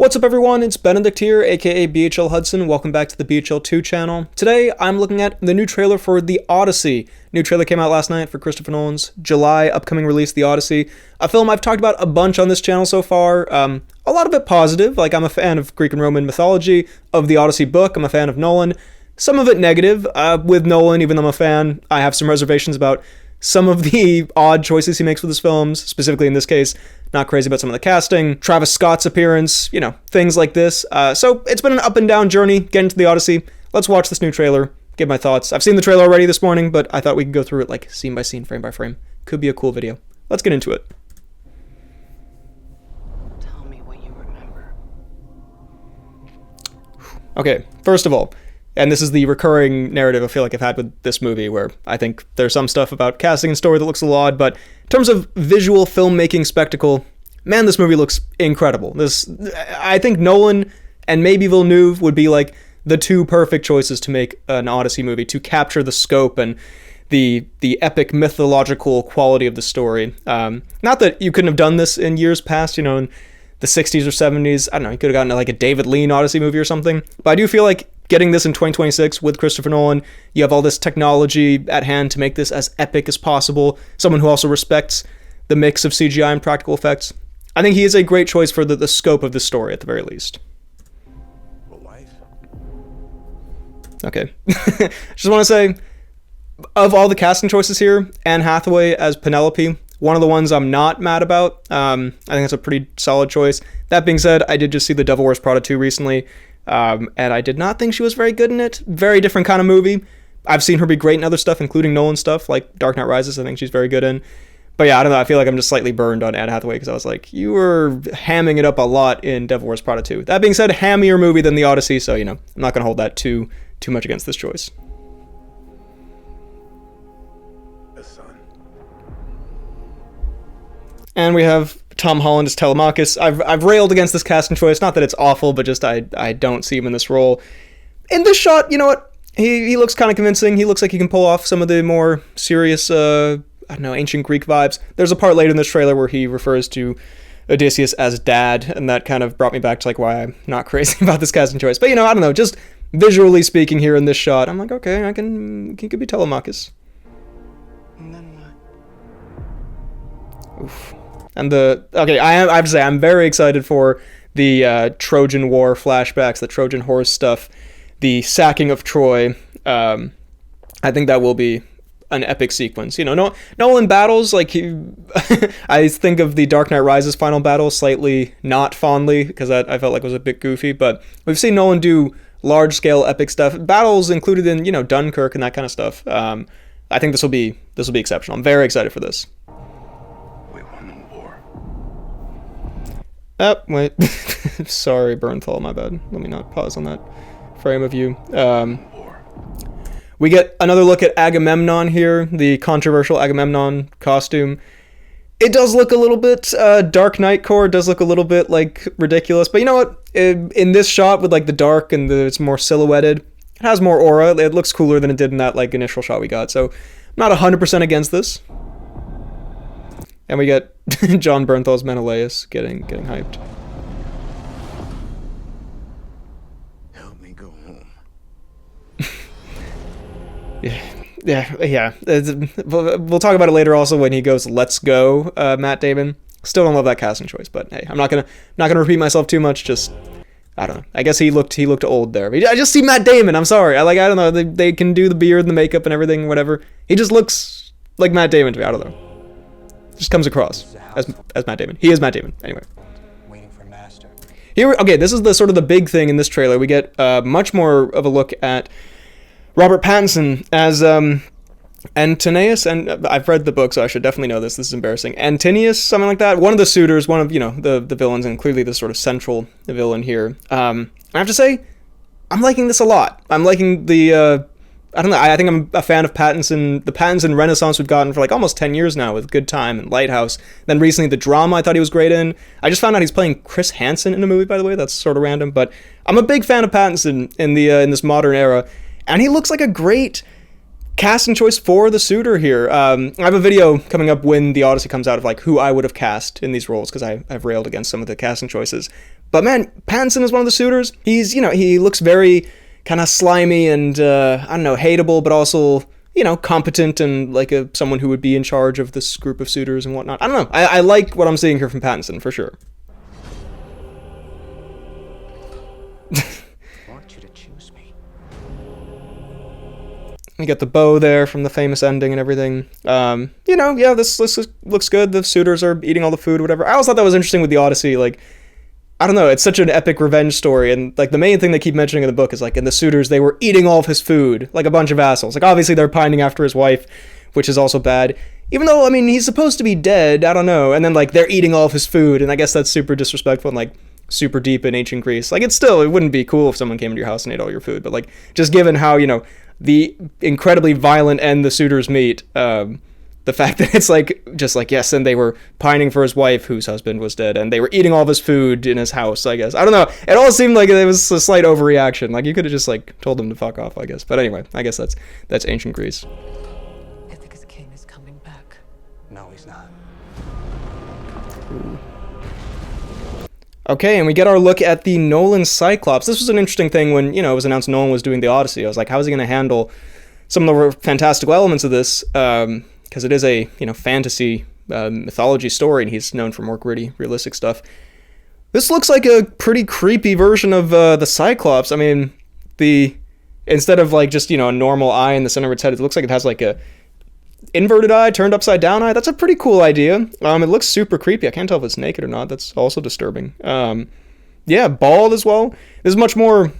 What's up everyone, it's Benedict here, aka BHL Hudson. Welcome back to the BHL2 channel. Today, I'm looking at the new trailer for The Odyssey. New trailer came out last night for Christopher Nolan's July upcoming release, The Odyssey. A film I've talked about a bunch on this channel so far. A lot of it positive, like I'm a fan of Greek and Roman mythology, of the Odyssey book, I'm a fan of Nolan. Some of it negative. With Nolan, even though I'm a fan, I have some reservations about some of the odd choices he makes with his films, specifically in this case, not crazy about some of the casting, Travis Scott's appearance, things like this. So it's been an up and down journey getting to The Odyssey. Let's watch this new trailer, give my thoughts. I've seen the trailer already this morning, but I thought we could go through it like scene by scene, frame by frame. Could be a cool video. Let's get into it. Tell me what you remember. Okay, first of all, and this is the recurring narrative I feel like I've had with this movie, where I think there's some stuff about casting and story that looks a little odd, but in terms of visual filmmaking spectacle, man, this movie looks incredible. I think Nolan and maybe Villeneuve would be like the two perfect choices to make an Odyssey movie, to capture the scope and the epic mythological quality of the story. Not that you couldn't have done this in years past, in the 60s or 70s. I don't know, you could have gotten like a David Lean Odyssey movie or something. But I do feel like getting this in 2026 with Christopher Nolan, you have all this technology at hand to make this as epic as possible. Someone who also respects the mix of CGI and practical effects. I think he is a great choice for the scope of the story, at the very least. Okay. Just want to say, of all the casting choices here, Anne Hathaway as Penelope, one of the ones I'm not mad about. I think it's a pretty solid choice. That being said, I did just see The Devil Wears Prada 2 recently, and I did not think she was very good in it. Very different kind of movie. I've seen her be great in other stuff, including Nolan stuff, like Dark Knight Rises. I think she's very good in. But yeah, I don't know. I feel like I'm just slightly burned on Anne Hathaway, because I was like, you were hamming it up a lot in Devil Wears Prada 2. That being said, hammier movie than The Odyssey, so, I'm not going to hold that too much against this choice. And we have Tom Holland as Telemachus. I've railed against this casting choice. Not that it's awful, but just I don't see him in this role. In this shot, you know what? He looks kind of convincing. He looks like he can pull off some of the more serious, ancient Greek vibes. There's a part later in this trailer where he refers to Odysseus as dad, and that kind of brought me back to like why I'm not crazy about this casting choice. But I don't know, just visually speaking here in this shot, I'm like, okay, he could be Telemachus. And then what? Oof. And I have to say, I'm very excited for the Trojan War flashbacks, the Trojan horse stuff, the sacking of Troy. I think that will be an epic sequence. Nolan battles, like I think of the Dark Knight Rises final battle slightly not fondly, because I felt like it was a bit goofy, but we've seen Nolan do large-scale epic stuff. Battles included in, Dunkirk and that kind of stuff. I think this will be exceptional. I'm very excited for this. Oh, wait. Sorry, Bernthal, my bad. Let me not pause on that frame of you. We get another look at Agamemnon here, the controversial Agamemnon costume. It does look a little bit Dark Knight core, does look a little bit like ridiculous, but you know what? In this shot with like the dark and it's more silhouetted, it has more aura. It looks cooler than it did in that like initial shot we got. So I'm not 100% against this. And we get Jon Bernthal's Menelaus getting hyped. Help me go home. Yeah. We'll talk about it later. Also, when he goes, "Let's go," Matt Damon. Still don't love that casting choice, but hey, I'm not gonna repeat myself too much. Just I don't know. I guess he looked old there. I just see Matt Damon. I'm sorry. I don't know. They can do the beard and the makeup and everything, whatever. He just looks like Matt Damon to me. I don't know. Just comes across as Matt Damon. He is Matt Damon, anyway. Waiting for master. Okay, this is the sort of the big thing in this trailer. We get much more of a look at Robert Pattinson as Antinous, and I've read the book, so I should definitely know this. This is embarrassing. Antinous, something like that. One of the suitors, one of the villains, and clearly the sort of central villain here. I have to say, I'm liking this a lot. I'm liking the. I don't know, I think I'm a fan of Pattinson, the Pattinson renaissance we've gotten for like almost 10 years now with Good Time and Lighthouse. Then recently the drama I thought he was great in. I just found out he's playing Chris Hansen in a movie, by the way. That's sort of random, but I'm a big fan of Pattinson in in this modern era, and he looks like a great casting choice for the suitor here. I have a video coming up when The Odyssey comes out of like who I would have cast in these roles, because I've railed against some of the casting choices. But man, Pattinson is one of the suitors. He's, he looks very kind of slimy and, I don't know, hateable, but also, competent and like someone who would be in charge of this group of suitors and whatnot. I don't know. I like what I'm seeing here from Pattinson, for sure. I want you to choose me. You get the bow there from the famous ending and everything. This looks good. The suitors are eating all the food, whatever. I always thought that was interesting with the Odyssey. Like, I don't know, it's such an epic revenge story, and like the main thing they keep mentioning in the book is like in the suitors they were eating all of his food, like a bunch of assholes. Like obviously they're pining after his wife, which is also bad. Even though, I mean, he's supposed to be dead, I don't know. And then like they're eating all of his food, and I guess that's super disrespectful and like super deep in ancient Greece. Like it wouldn't be cool if someone came into your house and ate all your food, but like just given how, the incredibly violent end the suitors meet, the fact that it's like, just like, yes, and they were pining for his wife whose husband was dead, and they were eating all of his food in his house, I guess. I don't know. It all seemed like it was a slight overreaction. Like, you could have just, like, told them to fuck off, I guess. But anyway, I guess that's ancient Greece. Ithaca's king is coming back. No, he's not. Okay, and we get our look at the Nolan Cyclops. This was an interesting thing when, it was announced Nolan was doing The Odyssey. I was like, how is he going to handle some of the fantastical elements of this? Because it is a, fantasy mythology story, and he's known for more gritty, realistic stuff. This looks like a pretty creepy version of the Cyclops. I mean, instead of like just, a normal eye in the center of its head, it looks like it has like a inverted eye, turned upside down eye. That's a pretty cool idea. It looks super creepy. I can't tell if it's naked or not. That's also disturbing. Bald as well. This is much more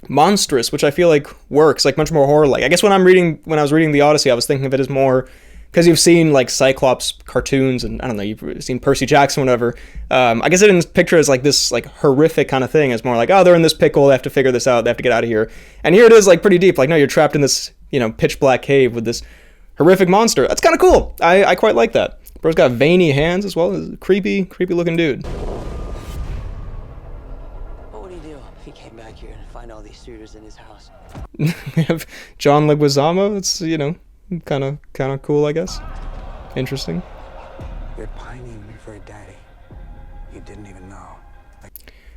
monstrous, which I feel like works, like much more horror-like. I guess when I was reading The Odyssey, I was thinking of it as more, because you've seen like Cyclops cartoons, and I don't know, you've seen Percy Jackson, whatever. I guess I didn't picture it as like this like horrific kind of thing. It's more like, oh, they're in this pickle, they have to figure this out, they have to get out of here. And here it is like pretty deep. Like, no, you're trapped in this, pitch black cave with this horrific monster. That's kind of cool. I quite like that. Bro's got veiny hands as well. He's a creepy looking dude. What would he do if he came back here and find all these suitors in his house? We have John Leguizamo. It's, kind of cool, I guess. Interesting. You're pining for a daddy. You didn't even know.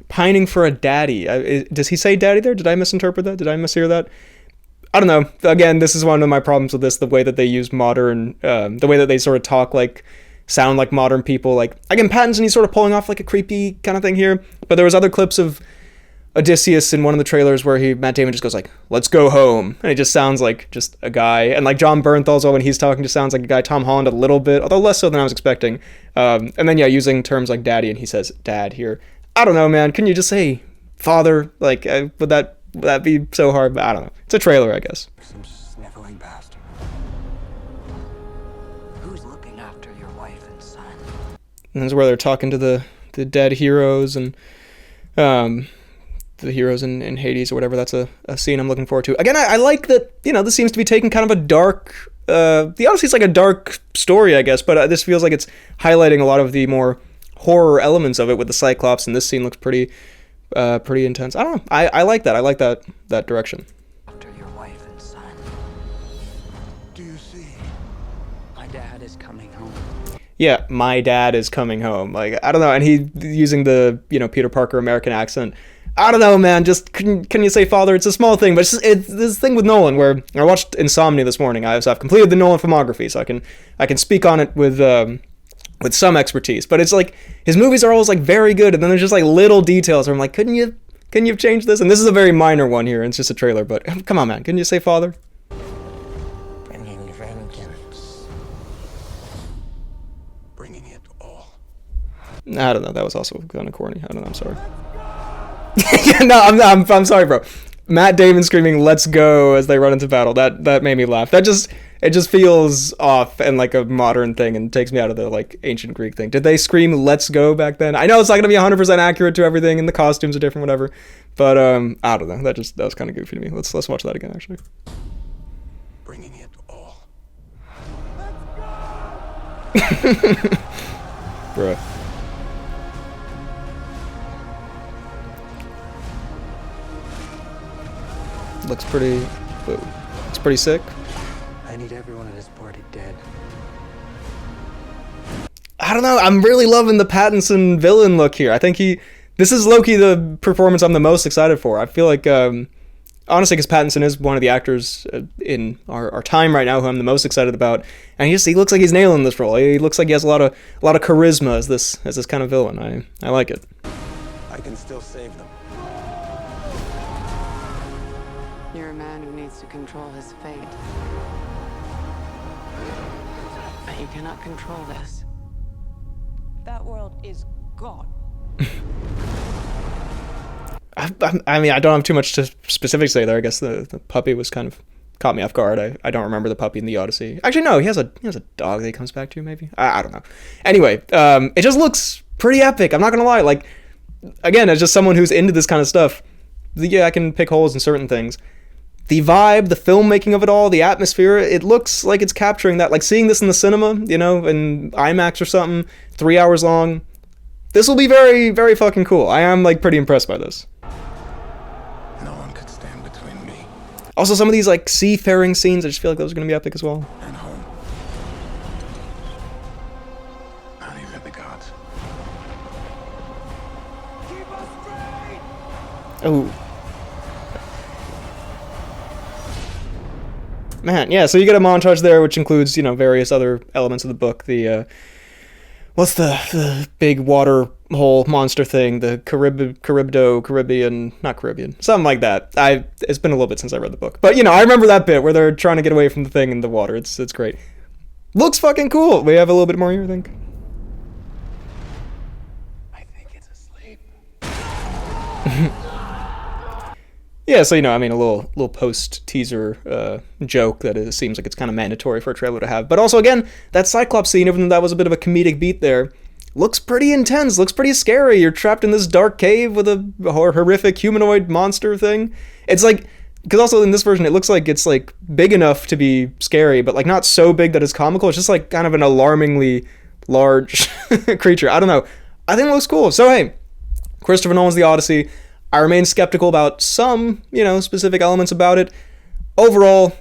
Pining for a daddy. Does he say daddy there? Did I misinterpret that? Did I mishear that? I don't know. Again, this is one of my problems with this, the way that they use modern, the way that they sort of talk like, sound like modern people. Like, again, Pattinson, he's sort of pulling off like a creepy kind of thing here. But there was other clips of Odysseus in one of the trailers where Matt Damon just goes like, let's go home. And it just sounds like just a guy. And like Jon Bernthal as well, when he's talking, just sounds like a guy. Tom Holland a little bit, although less so than I was expecting. And then, using terms like daddy, and he says dad here. I don't know, man. Can you just say father? Like, would that be so hard? But I don't know. It's a trailer, I guess. Some sniveling bastard. Who's looking after your wife and son? And this is where they're talking to the dead heroes and the heroes in Hades or whatever. That's a scene I'm looking forward to. Again, I like that, this seems to be taking kind of a dark, the Odyssey's like a dark story, I guess, but this feels like it's highlighting a lot of the more horror elements of it with the Cyclops, and this scene looks pretty intense. I don't know. I like that. I like that direction. After your wife and son. Do you see? My dad is coming home. Yeah, my dad is coming home. Like, I don't know. And he using the, Peter Parker American accent. I don't know, man. Just can you say father? It's a small thing, but it's this thing with Nolan where I watched Insomnia this morning. I've completed the Nolan filmography, so I can speak on it with some expertise. But it's like his movies are always like very good, and then there's just like little details where I'm like, couldn't you have changed this? And this is a very minor one here. And it's just a trailer, but come on, man. Couldn't you say father? Bringing vengeance. Bringing it all. I don't know. That was also kind of corny. I don't know. I'm sorry. No, I'm sorry, bro. Matt Damon screaming "Let's go" as they run into battle. That made me laugh. It just feels off and like a modern thing, and takes me out of the like ancient Greek thing. Did they scream "Let's go" back then? I know it's not gonna be 100% accurate to everything, and the costumes are different, whatever. But I don't know. That was kind of goofy to me. Let's watch that again, actually. Bringing it all. Bruh. Looks pretty. It's pretty sick. I need everyone at this party dead. I don't know. I'm really loving the Pattinson villain look here. I think This is low-key the performance I'm the most excited for. I feel like, honestly, because Pattinson is one of the actors in our time right now who I'm the most excited about, and he looks like he's nailing this role. He looks like he has a lot of charisma as this kind of villain. I like it. I can still save them. You're a man who needs to control his fate. But you cannot control this. That world is gone. I mean, I don't have too much to specifically say there. I guess the puppy was kind of caught me off guard. I don't remember the puppy in the Odyssey. Actually, no, he has a dog that he comes back to, maybe. I don't know. Anyway, it just looks pretty epic. I'm not gonna lie. Like, again, as just someone who's into this kind of stuff, yeah, I can pick holes in certain things. The vibe, the filmmaking of it all, the atmosphere, it looks like it's capturing that. Like, seeing this in the cinema, you know, in IMAX or something, 3 hours long. This will be very, very fucking cool. I am, like, pretty impressed by this. No one could stand between me Also, some of these, like, seafaring scenes, I just feel like those are going to be epic as well. and home. Not even the gods. Keep us straight! Oh. Man, yeah, so you get a montage there, which includes, you know, various other elements of the book. The, what's the big water hole monster thing? The Caribbean, not Caribbean, something like that. It's been a little bit since I read the book. But, you know, I remember that bit where they're trying to get away from the thing in the water. It's great. Looks fucking cool. We have a little bit more here, I think. I think it's asleep. Yeah, so, you know, I mean, a little post-teaser joke that it seems like it's kind of mandatory for a trailer to have. But also, again, that Cyclops scene, even though that was a bit of a comedic beat there, looks pretty intense, looks pretty scary. You're trapped in this dark cave with a horrific humanoid monster thing. It's like, because also in this version, it looks like it's, like, big enough to be scary, but, like, not so big that it's comical. It's just, like, kind of an alarmingly large creature. I don't know. I think it looks cool. So, hey, Christopher Nolan's The Odyssey. I remain skeptical about some, you know, specific elements about it. Overall,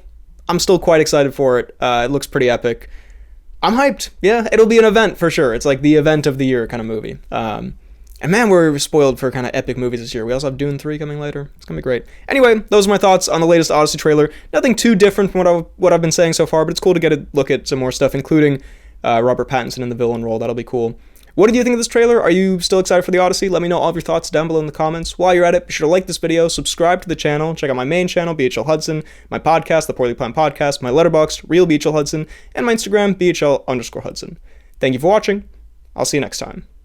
I'm still quite excited for it. It looks pretty epic. I'm hyped. Yeah, it'll be an event for sure. It's like the event of the year kind of movie. And man, we're spoiled for kind of epic movies this year. We also have Dune 3 coming later. It's going to be great. Anyway, those are my thoughts on the latest Odyssey trailer. Nothing too different from what I've been saying so far, but it's cool to get a look at some more stuff, including Robert Pattinson in the villain role. That'll be cool. What did you think of this trailer? Are you still excited for The Odyssey? Let me know all of your thoughts down below in the comments. While you're at it, be sure to like this video, subscribe to the channel, check out my main channel, BHL Hudson, my podcast, The Poorly Planned Podcast, my Letterboxd, Real BHL Hudson, and my Instagram, BHL_Hudson. Thank you for watching. I'll see you next time.